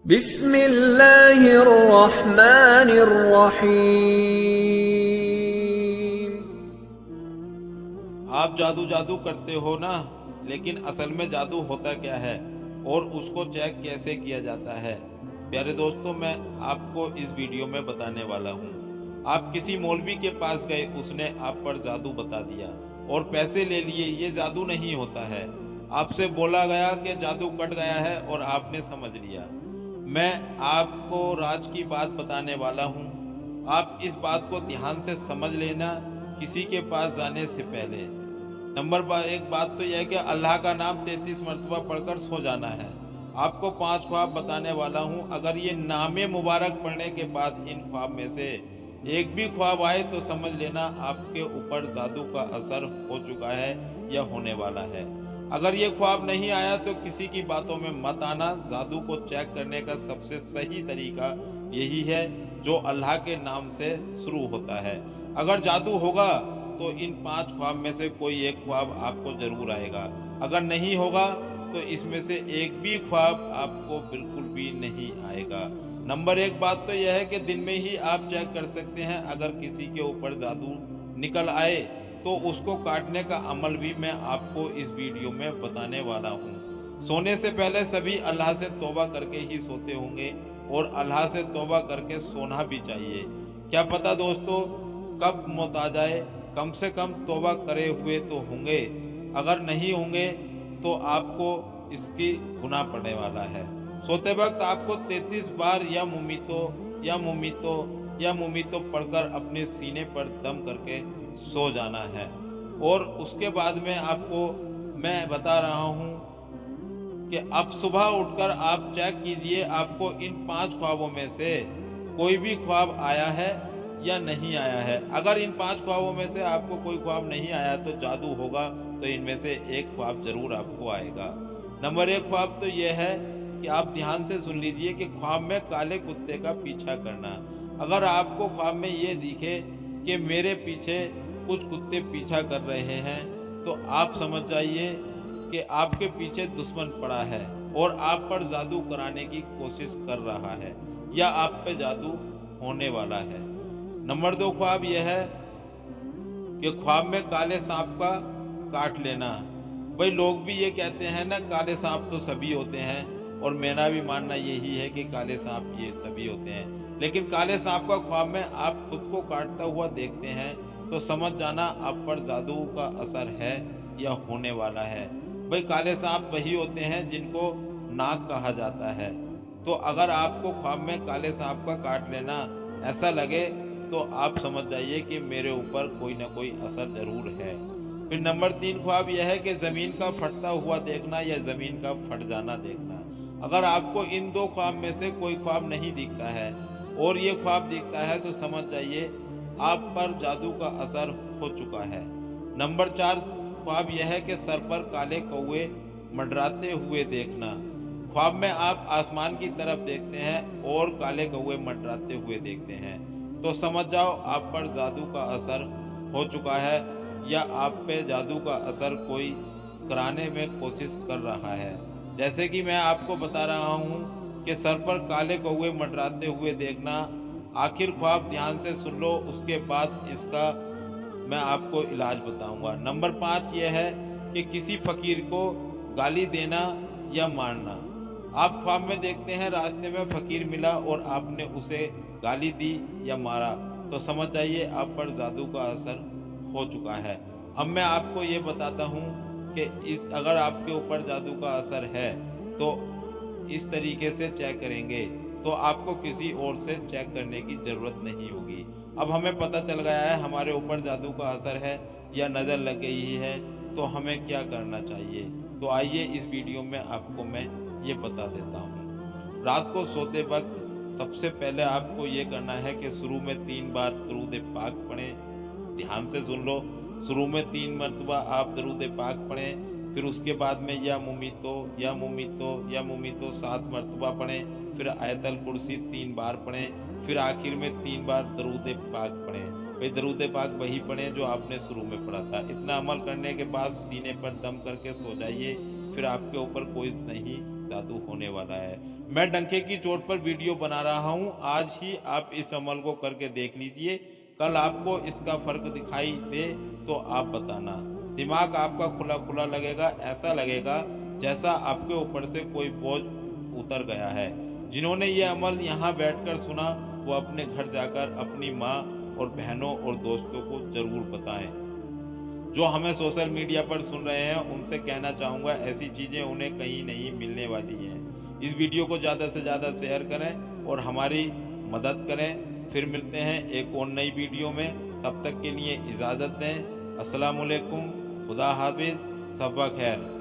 बिस्मिल्लाहिर्रहमानिर्रहीम। आप जादू जादू करते हो ना, लेकिन असल में जादू होता क्या है और उसको चेक कैसे किया जाता है? प्यारे दोस्तों, मैं आपको इस वीडियो में बताने वाला हूँ। आप किसी मौलवी के पास गए, उसने आप पर जादू बता दिया और पैसे ले लिए। ये जादू नहीं होता है। आपसे बोला गया कि जादू कट गया है और आपने समझ लिया। मैं आपको राज की बात बताने वाला हूँ। आप इस बात को ध्यान से समझ लेना किसी के पास जाने से पहले। एक बात तो यह है कि अल्लाह का नाम 33 मरतबा पढ़कर सो जाना है। आपको 5 ख्वाब बताने वाला हूँ। अगर ये नामे मुबारक पढ़ने के बाद इन ख्वाब में से एक भी ख्वाब आए तो समझ लेना आपके ऊपर जादू का असर हो चुका है या होने वाला है। अगर ये ख्वाब नहीं आया तो किसी की बातों में मत आना। जादू को चेक करने का सबसे सही तरीका यही है जो अल्लाह के नाम से शुरू होता है। अगर जादू होगा तो इन 5 ख्वाब में से कोई एक ख्वाब आपको जरूर आएगा। अगर नहीं होगा तो इसमें से एक भी ख्वाब आपको बिल्कुल भी नहीं आएगा। नंबर 1 बात तो यह है कि दिन में ही आप चेक कर सकते हैं। अगर किसी के ऊपर जादू निकल आए तो उसको काटने का अमल भी मैं आपको इस वीडियो में बताने वाला हूँ। सोने से पहले सभी अल्लाह से तौबा करके ही सोते होंगे और अल्लाह से तौबा करके सोना भी चाहिए। क्या पता दोस्तों कब मौत आ जाए। कम से कम तौबा करे हुए तो होंगे। अगर नहीं होंगे तो आपको इसकी गुनाह पड़ने वाला है। सोते वक्त आपको 33 बार या मुमीतो या मुमीतो या मुमीतो पढ़कर अपने सीने पर दम करके सो जाना है। और उसके बाद में आपको मैं बता रहा हूँ कि अब सुबह उठकर आप चेक कीजिए आपको इन 5 ख्वाबों में से कोई भी ख्वाब आया है या नहीं आया है। अगर इन 5 ख्वाबों में से आपको कोई ख्वाब नहीं आया तो जादू होगा, तो इनमें से एक ख्वाब जरूर आपको आएगा। नंबर 1 ख्वाब तो यह है कि आप ध्यान से सुन लीजिए कि ख्वाब में काले कुत्ते का पीछा करना। अगर आपको ख्वाब में ये दिखे कि मेरे पीछे कुछ कुत्ते पीछा कर रहे हैं तो आप समझ जाइए कि आपके पीछे दुश्मन पड़ा है और आप पर जादू कराने की कोशिश कर रहा है या आप पे जादू होने वाला है। नंबर 2 ख्वाब यह है कि ख्वाब में काले सांप का काट लेना। भाई लोग भी ये कहते हैं ना, काले सांप तो सभी होते हैं और मेरा भी मानना यही है कि काले सांप ये सभी होते हैं। लेकिन काले सांप का ख्वाब में आप खुद को काटता हुआ देखते हैं तो समझ जाना आप पर जादू का असर है या होने वाला है। भाई काले सांप वही होते हैं जिनको नाग कहा जाता है। तो अगर आपको ख्वाब में काले सांप का काट लेना ऐसा लगे तो आप समझ जाइए कि मेरे ऊपर कोई ना कोई असर जरूर है। फिर नंबर 3 ख्वाब यह है कि जमीन का फटता हुआ देखना या जमीन का फट जाना देखना। अगर आपको इन 2 ख्वाब में से कोई ख्वाब नहीं दिखता है और ये ख्वाब दिखता है तो समझ जाइए आप पर जादू का असर हो चुका है। नंबर 4 ख्वाब यह है कि सर पर काले कौवे मंडराते हुए देखना। ख्वाब में आप आसमान की तरफ देखते हैं और काले कौवे मंडराते हुए देखते हैं तो समझ जाओ आप पर जादू का असर हो चुका है या आप पे जादू का असर कोई कराने में कोशिश कर रहा है। जैसे कि मैं आपको बता रहा हूँ कि सर पर काले कौवे मंडराते हुए देखना। आखिर ख्वाब ध्यान से सुन लो, उसके बाद इसका मैं आपको इलाज बताऊंगा। नंबर 5 यह है कि किसी फकीर को गाली देना या मारना। आप ख्वाब में देखते हैं रास्ते में फकीर मिला और आपने उसे गाली दी या मारा तो समझ जाइए आप पर जादू का असर हो चुका है। अब मैं आपको ये बताता हूँ कि अगर आपके ऊपर जादू का असर है तो इस तरीके से चेक करेंगे तो आपको किसी और से चेक करने की ज़रूरत नहीं होगी। अब हमें पता चल गया है हमारे ऊपर जादू का असर है या नज़र लग गई है तो हमें क्या करना चाहिए। तो आइए इस वीडियो में आपको मैं ये बता देता हूँ। रात को सोते वक्त सबसे पहले आपको ये करना है कि शुरू में 3 बार दरूद पाक पढ़ें। ध्यान से सुन लो, शुरू में 3 मरतबा आप दरूद पाक पढ़ें। फिर उसके बाद में या मुमीतो या मुमीतो या मुमीतो 7 मरतबा पढ़ें। फिर आयतल कुर्सी 3 बार पढ़ें। फिर आखिर में 3 बार दरूद पाक पढ़ें। भाई दरूद पाक वही पढ़ें जो आपने शुरू में पढ़ा था। इतना अमल करने के बाद सीने पर दम करके सो जाइए। फिर आपके ऊपर कोई नहीं जादू होने वाला है। मैं डंके की चोट पर वीडियो बना रहा हूँ, आज ही आप इस अमल को करके देख लीजिए। कल आपको इसका फ़र्क दिखाई दे तो आप बताना। दिमाग आपका खुला-खुला लगेगा, ऐसा लगेगा जैसा आपके ऊपर से कोई बोझ उतर गया है। जिन्होंने ये अमल यहाँ बैठकर सुना, वो अपने घर जाकर अपनी माँ और बहनों और दोस्तों को ज़रूर बताएँ। जो हमें सोशल मीडिया पर सुन रहे हैं, उनसे कहना चाहूँगा ऐसी चीज़ें उन्हें कहीं नहीं मिलने वाली हैं। इस वीडियो को ज़्यादा से ज़्यादा शेयर करें और हमारी मदद करें। फिर मिलते हैं एक और नई वीडियो में, तब तक के लिए इजाज़त दें। अस्सलाम वालेकुम, खुदा हाफिज़, शब ब खैर।